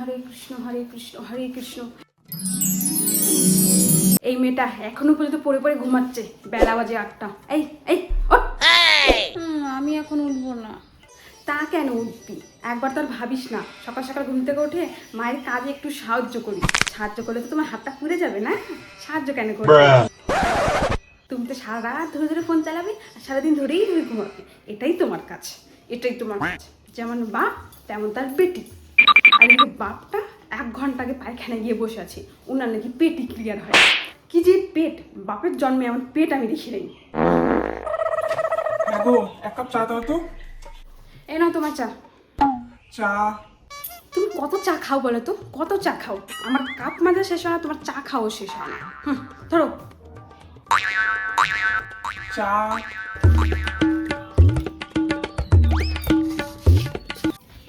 হরে কৃষ্ণ হরে কৃষ্ণ হরে কৃষ্ণ। এই মেয়েটা এখনো পর্যন্ত পড়ে পড়ে ঘুমাচ্ছে, বেলা বাজে 8টা। এই এই ওঠ। আমি এখন উঠবো না। তা কেন উঠবি? একবার তো আর ভাবিস না সকাল সকাল ঘুম থেকে উঠে মায়ের কাজে একটু সাহায্য করি, সাহায্য করলে তো তোমার হাতটা পুড়ে যাবে না? সাহায্য কেন করবে? তুমি তো সারা রাত ধরে ধরে ফোন চালাবে আর সারাদিন ধরেই তুমি ঘুমাবে। এটাই তোমার কাজ, এটাই তোমার কাজ। যেমন বাপ তেমন তার বেটি। আর এই বাপটা 1 ঘন্টা আগে পায়খানায় গিয়ে বসে আছে, ওনার নাকি পেটই ক্লিয়ার হয়। কি যে পেট, বাপের জন্মে এমন পেট আমি দেখি নাই। গো, 1 কাপ চা দাও তো। এই নাও তোমার চা। চা? তুমি কত চা খাও বলো তো? কত চা খাও? আমার কাপ মাজা শেষ হয় না, তোমার চা খাও শেষ হয় না। ধরো চা।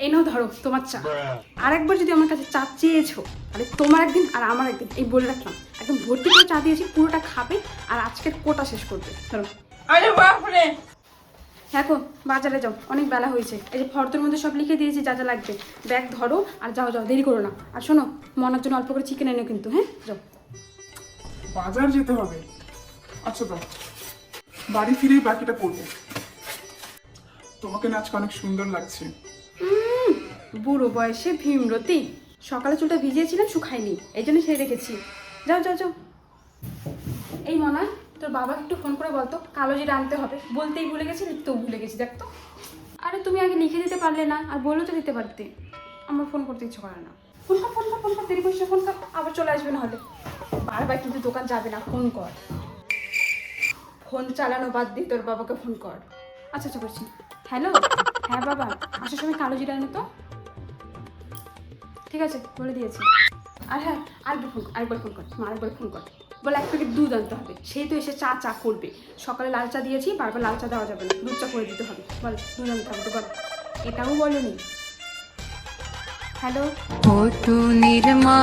এই নাও ধরো তোমার চা। আরেকবার যদি আমার কাছে চা চেয়েছো তাহলে তোমার একদিন আর আমার একদিন, এই বলে রাখলাম। একদম ভর্তি করে চা দিয়েছি, পুরোটা খাবে আর আজকের কোটা শেষ করবে। ধরো। আরে বাপ রে, দেখো বাজারে যাও, অনেক বেলা হয়েছে। এই যে ফর্দের মধ্যে সব লিখে দিয়েছি যা যা লাগবে। ব্যাগ ধরো আর যাও যাও, দেরি করো না। আর শোনো, মনার জন্য অল্প করে চিকেন এনে কিন্তু, হ্যাঁ? যাও। বাজার যেতে হবে? আচ্ছা দাও, বাড়ি ফিরেই বাকিটা করবো। তোমাকে না আজকে অনেক সুন্দর লাগছে। বুড়ো বয়সে ভীমরতি। সকালে চুলটা ভিজিয়েছিলাম, শুকায়নি, এই জন্য সেই রেখেছি। যাও যাও যাও। এই মনা, তোর বাবা একটু ফোন করে বলতো কালো জিরা আনতে হবে। বলতেই ভুলে গেছি, লিখতেও ভুলে গেছি, দেখ তো। আরে তুমি আগে লিখে দিতে পারলে না? আর বলেও তো দিতে পারতে। আমার ফোন করতে ইচ্ছে করে না। ফোন কর ফোন কর ফোন কর, দেরি করছে, ফোন কর। আবার চলে আসবে না হলে। বারবার কিন্তু দোকান যাবে না, ফোন কর। ফোন চালানো বাদ দিয়ে তোর বাবাকে ফোন কর। আচ্ছা আচ্ছা করছি। হ্যালো, হ্যাঁ বাবা, আসার সময় কালো জিরা এনে তো। ঠিক আছে, বলে দিয়েছি। আর হ্যাঁ, আরেকবার ফোন কর, আরেকবার ফোন কর। বলে 1 প্যাকেট দুধ আনতে হবে। সেই তো এসে চা চা করবে। সকালে লাল চা দিয়েছি, বারবার লাল চা দেওয়া যাবে না, দুধ চা করে দিতে হবে। বল, দুধ আনতে হবে তো, বল। এটাও বলনি। হ্যালো, ও তু নির্মা